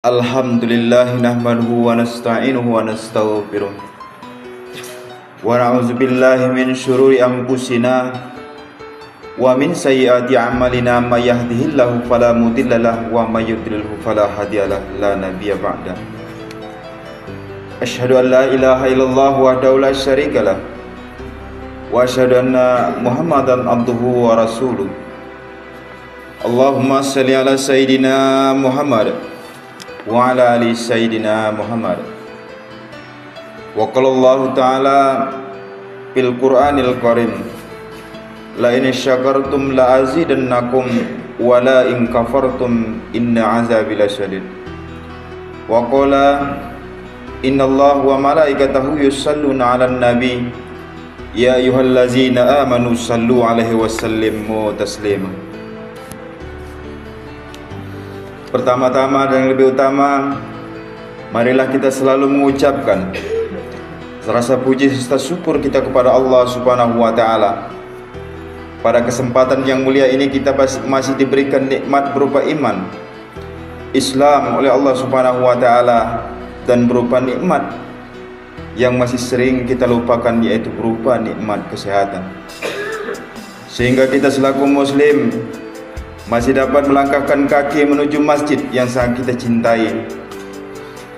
Alhamdulillah nahmaduhu wa nasta'inuhu wa nastaghfiruh wa na'udzu billahi min syururi anfusina wa min sayyiati a'malina may yahdihillahu fala mudhillalah wa may yudlilhu fala hadiyalah la nabiyya ba'da. Asyhadu an la ilaha illallah wahdahu la syarikalah wa asyhadu anna Muhammadan abduhu wa rasuluh. Allahumma shalli ala sayidina Muhammad wa ala ali sayyidina Muhammad. Wa qala Allah ta'ala fil Qur'anil Karim, la in syakartum la azidannakum wa la in kafartum inna azabi lasyadid. Wa qala innallaha wa malaikatahu yusalluna 'alan nabi ya ayyuhallazina amanu sallu 'alaihi wa sallimu taslima. Pertama-tama dan yang lebih utama, marilah kita selalu mengucapkan rasa puji serta syukur kita kepada Allah Subhanahu wa taala. Pada kesempatan yang mulia ini kita masih diberikan nikmat berupa iman, Islam oleh Allah Subhanahu wa taala, dan berupa nikmat yang masih sering kita lupakan, yaitu berupa nikmat kesehatan. Sehingga kita selaku muslim masih dapat melangkahkan kaki menuju masjid yang sangat kita cintai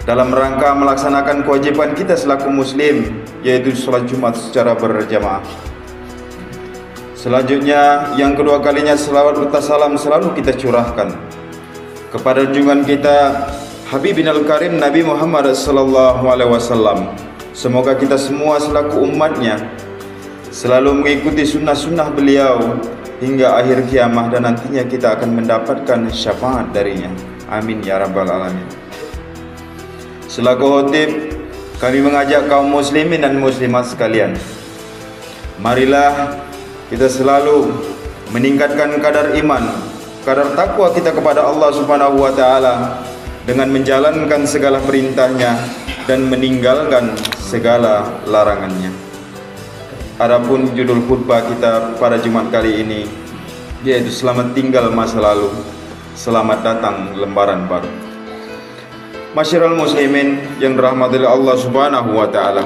dalam rangka melaksanakan kewajiban kita selaku muslim, yaitu sholat Jumat secara berjamaah. Selanjutnya, yang kedua kalinya selawat serta salam selalu kita curahkan kepada junjungan kita Habibinal Karim Nabi Muhammad sallallahu alaihi wasallam. Semoga kita semua selaku umatnya selalu mengikuti sunnah-sunnah beliau hingga akhir kiamah, dan nantinya kita akan mendapatkan syafaat darinya. Amin ya rabbal alamin. Selaku khotib, kami mengajak kaum muslimin dan muslimat sekalian, marilah kita selalu meningkatkan kadar iman, kadar takwa kita kepada Allah Subhanahu wa taala dengan menjalankan segala perintahnya dan meninggalkan segala larangannya. Adapun judul khutbah kita pada Jumat kali ini yaitu selamat tinggal masa lalu, selamat datang lembaran baru. Masyiral muslimin yang dirahmati oleh Allah Subhanahu wa taala,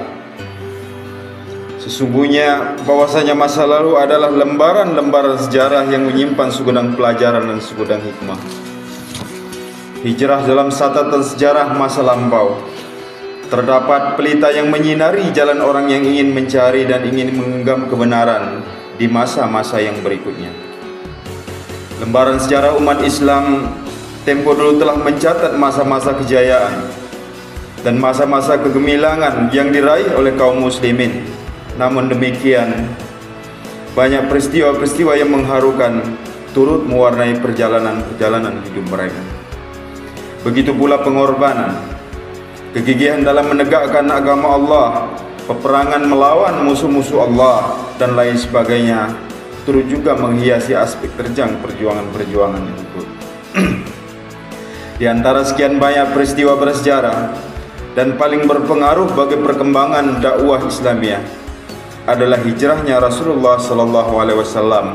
sesungguhnya bahwasanya masa lalu adalah lembaran-lembaran sejarah yang menyimpan segudang pelajaran dan segudang hikmah. Hijrah dalam catatan sejarah masa lampau, terdapat pelita yang menyinari jalan orang yang ingin mencari dan ingin menggenggam kebenaran di masa-masa yang berikutnya. Lembaran sejarah umat Islam tempo dulu telah mencatat masa-masa kejayaan dan masa-masa kegemilangan yang diraih oleh kaum muslimin. Namun demikian, banyak peristiwa-peristiwa yang mengharukan turut mewarnai perjalanan hidup mereka. Begitu pula pengorbanan, kegigihan dalam menegakkan agama Allah, peperangan melawan musuh-musuh Allah, dan lain sebagainya, turut juga menghiasi aspek terjang perjuangan-perjuangan itu. Di antara sekian banyak peristiwa bersejarah dan paling berpengaruh bagi perkembangan dakwah Islamiyah adalah hijrahnya Rasulullah sallallahu alaihi wasallam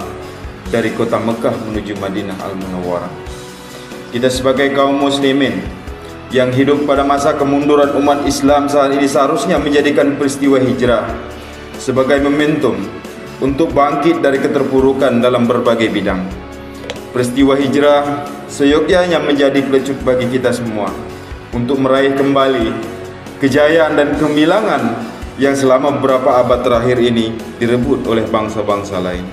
dari kota Mekah menuju Madinah Al-Munawwarah. Kita sebagai kaum muslimin yang hidup pada masa kemunduran umat Islam saat ini seharusnya menjadikan peristiwa hijrah sebagai momentum untuk bangkit dari keterpurukan dalam berbagai bidang. Peristiwa hijrah seyogyanya menjadi pelecut bagi kita semua untuk meraih kembali kejayaan dan kegemilangan yang selama beberapa abad terakhir ini direbut oleh bangsa-bangsa lain.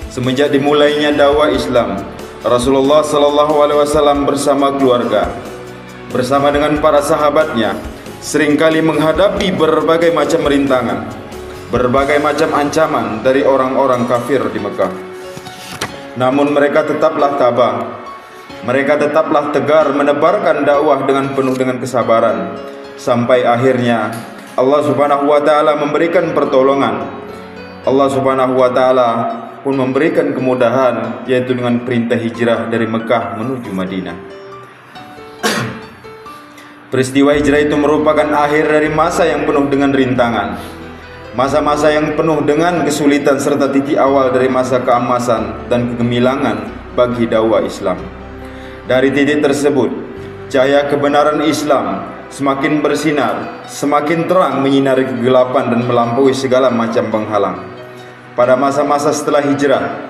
Semenjak dimulainya dakwah Islam, Rasulullah sallallahu alaihi wasallam bersama keluarga, bersama dengan para sahabatnya, seringkali menghadapi berbagai macam rintangan, berbagai macam ancaman dari orang-orang kafir di Mekah. Namun mereka tetaplah tabah, mereka tetaplah tegar menebarkan dakwah dengan penuh dengan kesabaran, sampai akhirnya Allah Subhanahu wa taala memberikan pertolongan. Allah Subhanahu wa taala pun memberikan kemudahan, yaitu dengan perintah hijrah dari Mekah menuju Madinah. Peristiwa hijrah itu merupakan akhir dari masa yang penuh dengan rintangan, masa-masa yang penuh dengan kesulitan, serta titik awal dari masa keemasan dan kegemilangan bagi dakwah Islam. Dari titik tersebut, Cahaya kebenaran Islam semakin bersinar, semakin terang menyinari kegelapan dan melampaui segala macam penghalang. Pada masa-masa setelah hijrah,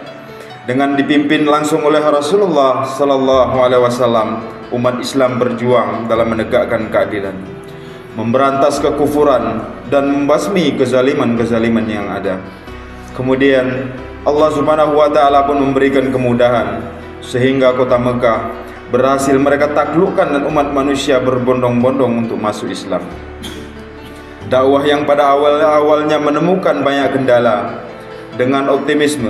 dengan dipimpin langsung oleh Rasulullah sallallahu alaihi wasallam, umat Islam berjuang dalam menegakkan keadilan, memberantas kekufuran dan membasmi kezaliman-kezaliman yang ada. Kemudian Allah Subhanahu wa taala pun memberikan kemudahan sehingga kota Mekah berhasil mereka taklukkan dan umat manusia berbondong-bondong untuk masuk Islam. Dakwah yang pada awalnya menemukan banyak kendala, dengan optimisme,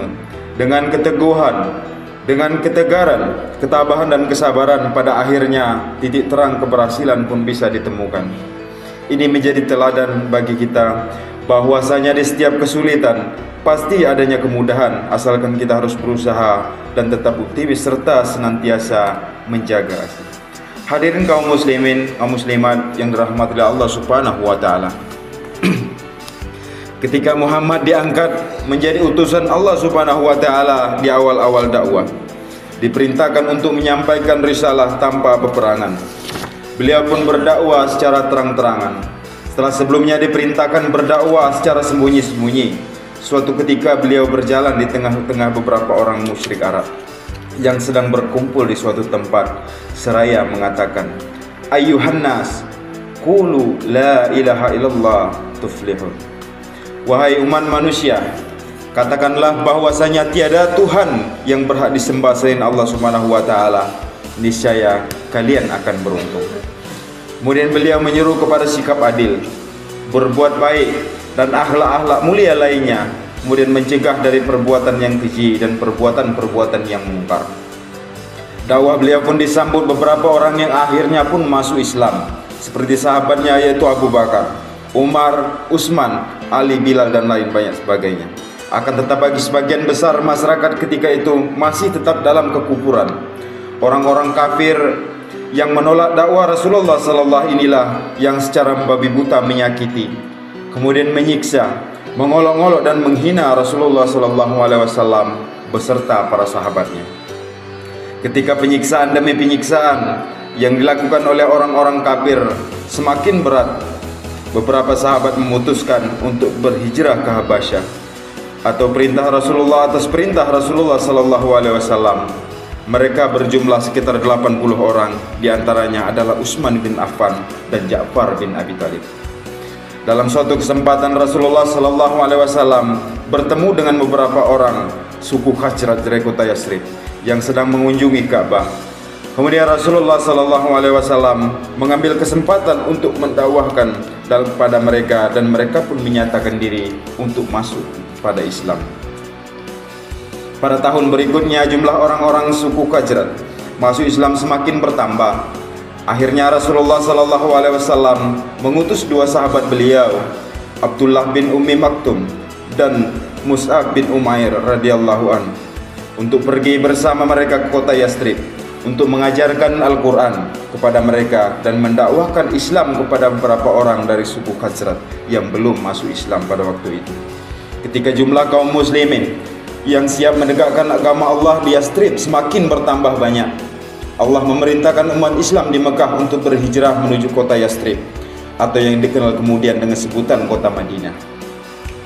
dengan keteguhan, dengan ketegaran, ketabahan dan kesabaran, pada akhirnya titik terang keberhasilan pun bisa ditemukan. Ini menjadi teladan bagi kita bahwasanya di setiap kesulitan pasti adanya kemudahan, asalkan kita harus berusaha dan tetap optimis serta senantiasa menjaga asa. Hadirin kaum muslimin, kaum muslimat yang dirahmati Allah Subhanahu wa taala. Ketika Muhammad diangkat menjadi utusan Allah Subhanahu wa taala di awal-awal dakwah, diperintahkan untuk menyampaikan risalah tanpa peperangan. Beliau pun berdakwah secara terang-terangan. Setelah sebelumnya diperintahkan berdakwah secara sembunyi-sembunyi, suatu ketika beliau berjalan di tengah-tengah beberapa orang musyrik Arab yang sedang berkumpul di suatu tempat, seraya mengatakan, "Ayyuhan nas, qulu la ilaha illallah tuflihun." Wahai umat manusia, katakanlah bahwasanya tiada Tuhan yang berhak disembah selain Allah Subhanahu wa taala, niscaya kalian akan beruntung. Kemudian beliau menyeru kepada sikap adil, berbuat baik dan akhlak-akhlak mulia lainnya, kemudian mencegah dari perbuatan yang keji dan perbuatan-perbuatan yang mungkar. Dakwah beliau pun disambut beberapa orang yang akhirnya pun masuk Islam, seperti sahabatnya yaitu Abu Bakar, Umar, Utsman, Ali, Bilal dan lain banyak sebagainya. Akan tetap bagi sebagian besar masyarakat ketika itu masih tetap dalam kekufuran. Orang-orang kafir yang menolak dakwah Rasulullah sallallahu inilah yang secara membabi buta menyakiti, kemudian menyiksa, mengolok-olok dan menghina Rasulullah sallallahu alaihi wasallam beserta para sahabatnya. Ketika penyiksaan demi penyiksaan yang dilakukan oleh orang-orang kafir semakin berat, beberapa sahabat memutuskan untuk berhijrah ke Habasyah, atau perintah Rasulullah atas perintah Rasulullah sallallahu alaihi wasallam. Mereka berjumlah sekitar 80 orang, diantaranya adalah Utsman bin Affan dan Ja'far bin Abi Thalib. Dalam suatu kesempatan Rasulullah sallallahu alaihi wasallam bertemu dengan beberapa orang suku Khazraj dari kota Yathrib yang sedang mengunjungi Ka'bah. Kemudian Rasulullah sallallahu alaihi wasallam mengambil kesempatan untuk mendakwahkan kepada mereka, dan mereka pun menyatakan diri untuk masuk pada Islam. Pada tahun berikutnya jumlah orang-orang suku Khazraj masuk Islam semakin bertambah. Akhirnya Rasulullah sallallahu alaihi wasallam mengutus dua sahabat beliau, Abdullah bin Ummi Maktum dan Mus'ab bin Umair radhiyallahu anhu, untuk pergi bersama mereka ke kota Yathrib untuk mengajarkan Al-Quran kepada mereka dan mendakwahkan Islam kepada beberapa orang dari suku Khazraj yang belum masuk Islam pada waktu itu. Ketika jumlah kaum muslimin yang siap menegakkan agama Allah di Yathrib semakin bertambah banyak, Allah memerintahkan umat Islam di Mekah untuk berhijrah menuju kota Yathrib, atau yang dikenal kemudian dengan sebutan kota Madinah.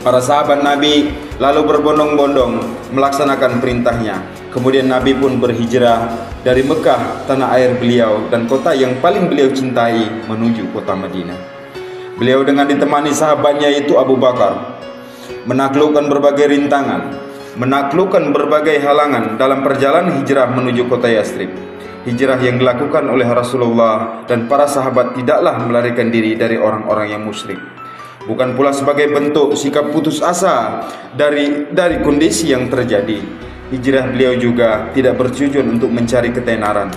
Para sahabat Nabi lalu berbondong-bondong melaksanakan perintahnya. Kemudian Nabi pun berhijrah dari Mekah, tanah air beliau dan kota yang paling beliau cintai, menuju kota Madinah. Beliau dengan ditemani sahabatnya yaitu Abu Bakar menaklukkan berbagai rintangan, menaklukkan berbagai halangan dalam perjalanan hijrah menuju kota Yathrib. Hijrah yang dilakukan oleh Rasulullah dan para sahabat tidaklah melarikan diri dari orang-orang yang musyrik, bukan pula sebagai bentuk sikap putus asa dari kondisi yang terjadi. Hijrah beliau juga tidak bertujuan untuk mencari ketenaran.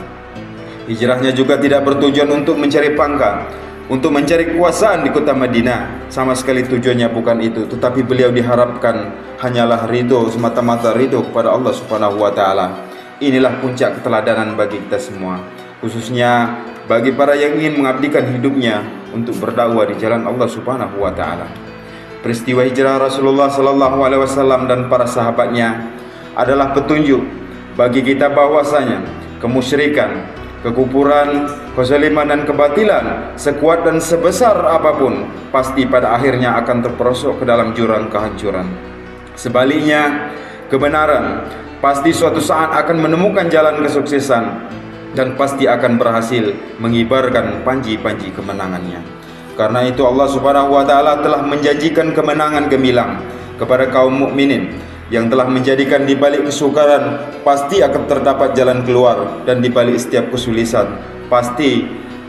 Hijrahnya juga tidak bertujuan untuk mencari pangkat, untuk mencari kekuasaan di kota Madinah. Sama sekali tujuannya bukan itu, tetapi beliau diharapkan hanyalah ridho, semata-mata ridho kepada Allah Subhanahu wa taala. Inilah puncak keteladanan bagi kita semua, khususnya bagi para yang ingin mengabdikan hidupnya untuk berdakwah di jalan Allah Subhanahu wa taala. Peristiwa hijrah Rasulullah sallallahu alaihi wasallam dan para sahabatnya adalah petunjuk bagi kita bahwasanya kemusyrikan, kekufuran kezaliman dan kebatilan, sekuat dan sebesar apapun, pasti pada akhirnya akan terperosok ke dalam jurang kehancuran. Sebaliknya, kebenaran pasti suatu saat akan menemukan jalan kesuksesan dan pasti akan berhasil mengibarkan panji-panji kemenangannya. Karena itu Allah Subhanahu wa taala telah menjanjikan kemenangan gemilang kepada kaum mukminin yang telah menjadikan di balik kesukaran pasti akan terdapat jalan keluar, dan di balik setiap kesulitan pasti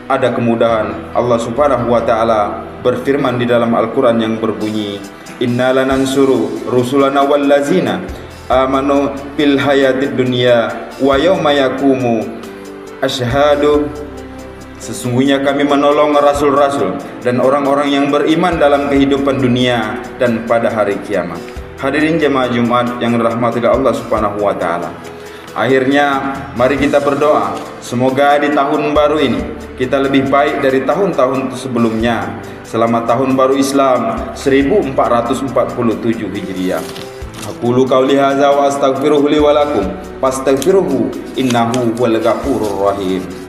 ada kemudahan. Allah Subhanahu wa taala berfirman di dalam Al-Qur'an yang berbunyi, "Inna lanansuru rusulana wallazina amanu fil hayatid dunya wa yauma yaqumu asyhadu." Sesungguhnya kami menolong rasul-rasul dan orang-orang yang beriman dalam kehidupan dunia dan pada hari kiamat. Hadirin jemaah Jumat yang dirahmati Allah Subhanahu wa taala. Akhirnya mari kita berdoa semoga di tahun baru ini kita lebih baik dari tahun-tahun sebelumnya. Selamat tahun baru Islam 1447 Hijriah. Aqulu qauli hadza wa astaghfiruhu li wa lakum fastaghfiruhu innahu huwal ghafurur rahim.